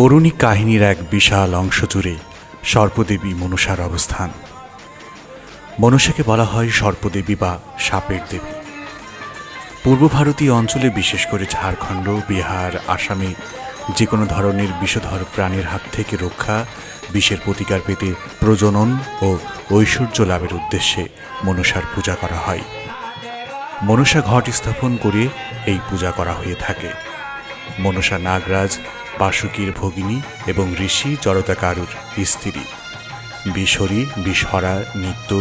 পৌরাণিক কাহিনীর এক বিশাল অংশ জুড়ে সর্পদেবী মনসার অবস্থান। মনসাকে বলা হয় সর্পদেবী বা সাপের দেবী। পূর্ব ভারতীয় অঞ্চলে, বিশেষ করে ঝাড়খণ্ড, বিহার, আসামে যে কোনো ধরনের বিষধর প্রাণীর হাত থেকে রক্ষা, বিষের প্রতিকার পেতে প্রজনন ও ঐশ্বর্য লাভের উদ্দেশ্যে মনসার পূজা করা হয়। মনসা ঘট স্থাপন করে এই পূজা করা হয়ে থাকে। মনসা নাগরাজ, বাসুকীর ভগিনী এবং ঋষি জড়তাকারুর স্ত্রী। বিশরী, বিশহরা, নিত্য,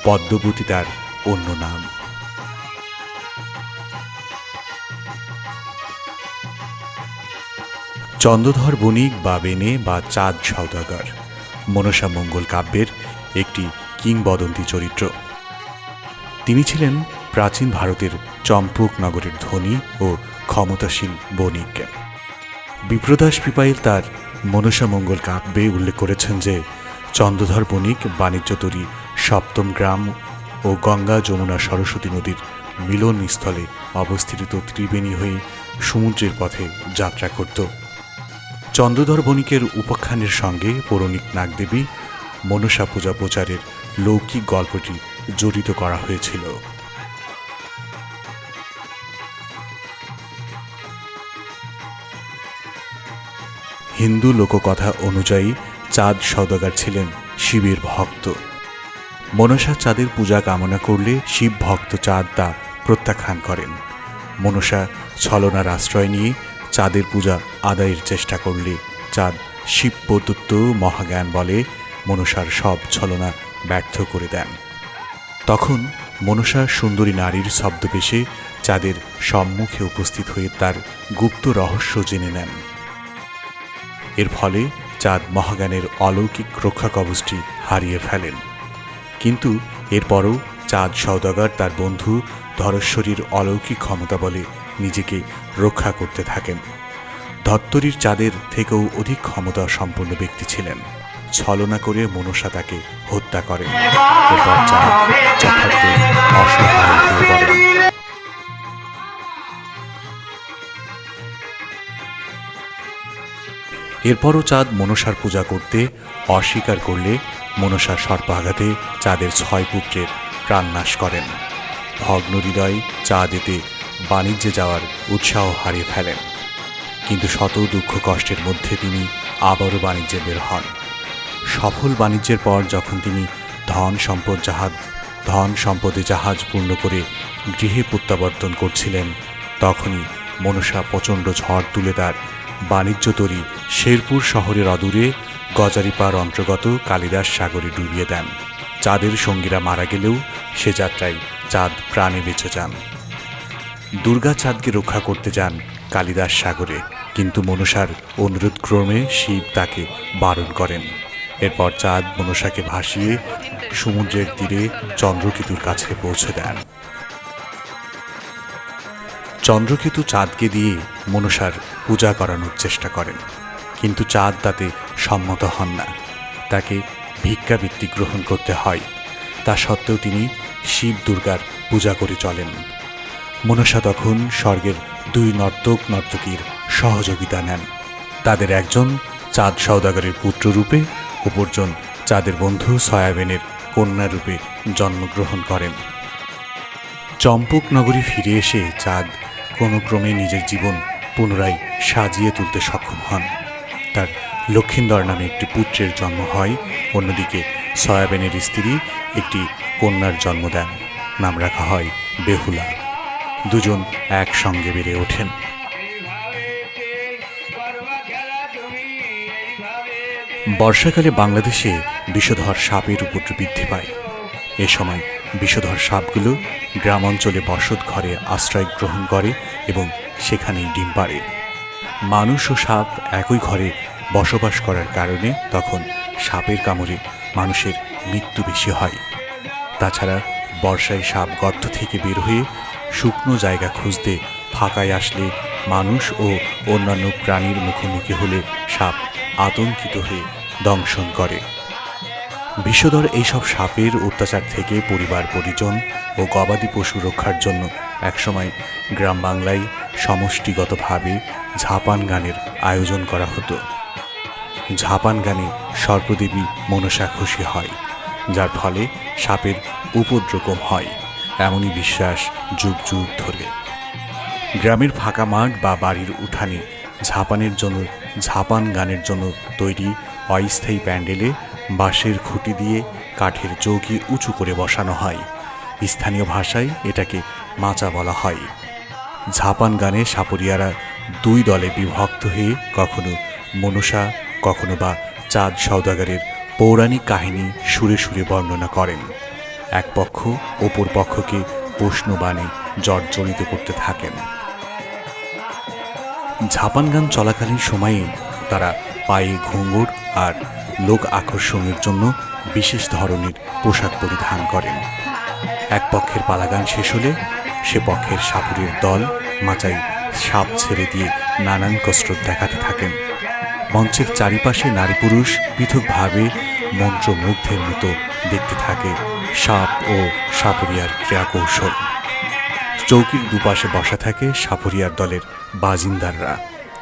পদ্মবতী তার অন্য নাম। চন্দ্রধর বণিক বা বেনে বা চাঁদ সওদাগর মনসা মঙ্গল কাব্যের একটি কিংবদন্তি চরিত্র। তিনি ছিলেন প্রাচীন ভারতের চম্পক নগরের ধনী ও ক্ষমতাশীল বণিক। বিপ্রদাস পিপাইল তার মনসা মঙ্গল কাব্যে উল্লেখ করেছেন যে চন্দ্রধর বণিক বাণিজ্যতরী সপ্তম গ্রাম ও গঙ্গা, যমুনা, সরস্বতী নদীর মিলনস্থলে অবস্থিত ত্রিবেণী হয়ে সমুদ্রের পথে যাত্রা করত। চন্দ্রধর বণিকের উপাখ্যানের সঙ্গে পৌরাণিক নাগদেবী মনসা পূজা প্রচারের লৌকিক গল্পটি জড়িত করা হয়েছিল। হিন্দু লোককথা অনুযায়ী চাঁদ সওদাগর ছিলেন শিবের ভক্ত। মনসা চাঁদের পূজা কামনা করলে শিব ভক্ত চাঁদ তা প্রত্যাখ্যান করেন। মনসা ছলনার আশ্রয় নিয়ে চাঁদের পূজা আদায়ের চেষ্টা করলে চাঁদ শিব প্রদত্ত মহাজ্ঞান বলে মনসার সব ছলনা ব্যর্থ করে দেন। তখন মনসা সুন্দরী নারীর ছদ্মবেশে চাঁদের সম্মুখে উপস্থিত হয়ে তার গুপ্ত রহস্য জেনে নেন। এর ফলে চাঁদ মহাজ্ঞানের অলৌকিক রক্ষা কবচটি হারিয়ে ফেলেন। কিন্তু এরপরও চাঁদ সওদাগর তার বন্ধু ধরেশ্বরীর অলৌকিক ক্ষমতা বলে নিজেকে রক্ষা করতে থাকেন। ধত্তরীর চাঁদের থেকেও অধিক ক্ষমতা সম্পন্ন ব্যক্তি ছিলেন। ছলনা করে মনসা তাকে হত্যা করেন। এরপর চাঁদ যথার্থ অসহায় হয়ে পড়েন। এরপরও চাঁদ মনসার পূজা করতে অস্বীকার করলে মনসা সর্পাঘাতে চাঁদের 6 পুত্রের প্রাণনাশ করেন। ভগ্ন হৃদয় চাঁদ এতে বাণিজ্যে যাওয়ার উৎসাহ হারিয়ে ফেলেন। কিন্তু শত দুঃখ কষ্টের মধ্যে তিনি আবারও বাণিজ্যে বের হন। সফল বাণিজ্যের পর যখন তিনি ধন সম্পদে জাহাজ পূর্ণ করে গৃহে প্রত্যাবর্তন করছিলেন, তখনই মনসা প্রচণ্ড ঝড় তুলে তার বাণিজ্যতরী শেরপুর শহরের অদূরে গজারিপাড় অন্তর্গত কালিদাস সাগরে ডুবিয়ে দেন। চাঁদের সঙ্গীরা মারা গেলেও সে যাত্রায় চাঁদ প্রাণে বেঁচে যান। দুর্গা চাঁদকে রক্ষা করতে যান কালিদাস সাগরে, কিন্তু মনসার অনুরোধক্রমে শিব তাকে বারণ করেন। এরপর চাঁদ মনসাকে ভাসিয়ে সমুদ্রের তীরে চন্দ্রকেতুর কাছে পৌঁছে দেন। চন্দ্রকেতু চাঁদকে দিয়ে মনসার পূজা করানোর চেষ্টা করেন, কিন্তু চাঁদ তাতে সম্মত হন না। তাকে ভিক্ষাবৃত্তি গ্রহণ করতে হয়। তা সত্ত্বেও তিনি শিব দুর্গার পূজা করে চলেন। মনসা তখন স্বর্গের 2 নর্তক নর্তকীর সহযোগিতা নেন। তাদের একজন চাঁদ সওদাগরের পুত্ররূপে, অপরজন চাঁদের বন্ধু সয়াবেনের কন্যা রূপে জন্মগ্রহণ করেন। চম্পক নগরী ফিরে এসে চাঁদ কোনো ক্রমে নিজের জীবন পুনরায় সাজিয়ে তুলতে সক্ষম হন। তার লক্ষিন্দর নামে একটি পুত্রের জন্ম হয়। অন্যদিকে সয়াবেনের স্ত্রী একটি কন্যার জন্ম দেন। নাম রাখা হয় বেহুলা। দুজন একসঙ্গে বেড়ে ওঠেন। বর্ষাকালে বাংলাদেশে বিষধর সাপের উপদ্রব বৃদ্ধি পায়। এ সময় বিষধর সাপগুলো গ্রামাঞ্চলে বসত ঘরে আশ্রয় গ্রহণ করে এবং সেখানেই ডিম পাড়ে। মানুষ ও সাপ একই ঘরে বসবাস করার কারণে তখন সাপের কামড়ে মানুষের মৃত্যু বেশি হয়। তাছাড়া বর্ষায় সাপ গর্ত থেকে বের হয়ে শুকনো জায়গা খুঁজতে ফাঁকায় আসলে মানুষ ও অন্যান্য প্রাণীর মুখোমুখি হলে সাপ আতঙ্কিত হয়ে দংশন করে। বিষধর এইসব সাপের অত্যাচার থেকে পরিবার পরিজন ও গবাদি পশু রক্ষার জন্য একসময় গ্রাম বাংলায় সমষ্টিগতভাবে ঝাপান গানের আয়োজন করা হতো। ঝাপান গানে সর্পদেবী মনসা খুশি হয়, যার ফলে সাপের উপদ্রব হয়, এমনই বিশ্বাস যুগ যুগ ধরে। গ্রামের ফাঁকা মাঠ বা বাড়ির উঠানে ঝাপান গানের জন্য তৈরি অস্থায়ী প্যান্ডেলে বাঁশের খুঁটি দিয়ে কাঠের চৌকি উঁচু করে বসানো হয়। স্থানীয় ভাষায় এটাকে মাচা বলা হয়। ঝাপান গানে সাপুরিয়ারা দুই দলে বিভক্ত হয়ে কখনো মনসা, কখনো বা চাঁদ সওদাগরের পৌরাণিক কাহিনী সুরে সুরে বর্ণনা করেন। এক পক্ষ অপর পক্ষকে প্রশ্নবাণে জর্জরিত করতে থাকেন। ঝাপান গান চলাকালীন সময়ে তারা পায়ে ঘুঙুর আর লোক আকর্ষণের জন্য বিশেষ ধরনের পোশাক পরিধান করেন। এক পক্ষের পালাগান শেষ হলে সে পক্ষের সাপুরের দল মাচায় সাপ ছেড়ে দিয়ে নানান কসরত দেখাতে থাকেন। মঞ্চের চারিপাশে নারী পুরুষ পৃথকভাবে মন্ত্রমুগ্ধের মতো দেখতে থাকে সাপ ও সাপুরিয়ার ক্রিয়াকৌশল। চৌকির দুপাশে বসা থাকে সাপুরিয়ার দলের বাজিন্দাররা,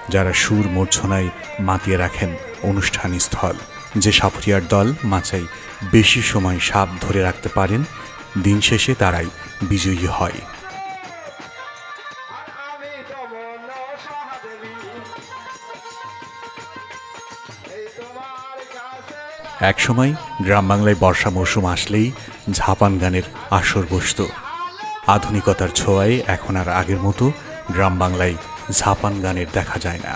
যারা সুর মূর্ছনায় মাতিয়ে রাখেন অনুষ্ঠান স্থল। যে সাপুরিয়ার দল মাচায় বেশি সময় সাপ ধরে রাখতে পারেন, দিন শেষে তারাই বিজয়ী হয়। একসময় গ্রাম বাংলায় বর্ষা মৌসুম আসলেই ঝাপান গানের আসর বসত। আধুনিকতার ছোঁয়ায় এখন আর আগের মতো গ্রাম বাংলায় ঝাপান গানের দেখা যায় না।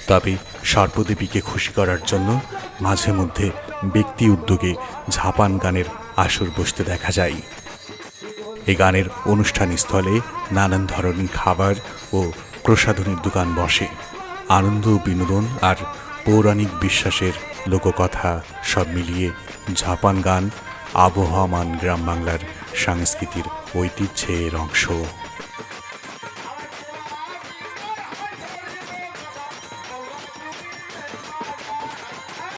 তবে সর্পদেবীকে খুশি করার জন্য মাঝে মধ্যে ব্যক্তি উদ্যোগে ঝাপান গানের আসর বসতে দেখা যায়। এই গানের অনুষ্ঠান স্থলে নানান ধরনের খাবার ও প্রসাধনীর দোকান বসে। আনন্দ, বিনোদন আর পৌরাণিক বিশ্বাসের লোককথা সব মিলিয়ে ঝাপান গান আবহমান গ্রাম বাংলার সংস্কৃতির ঐতিহ্যের অংশ।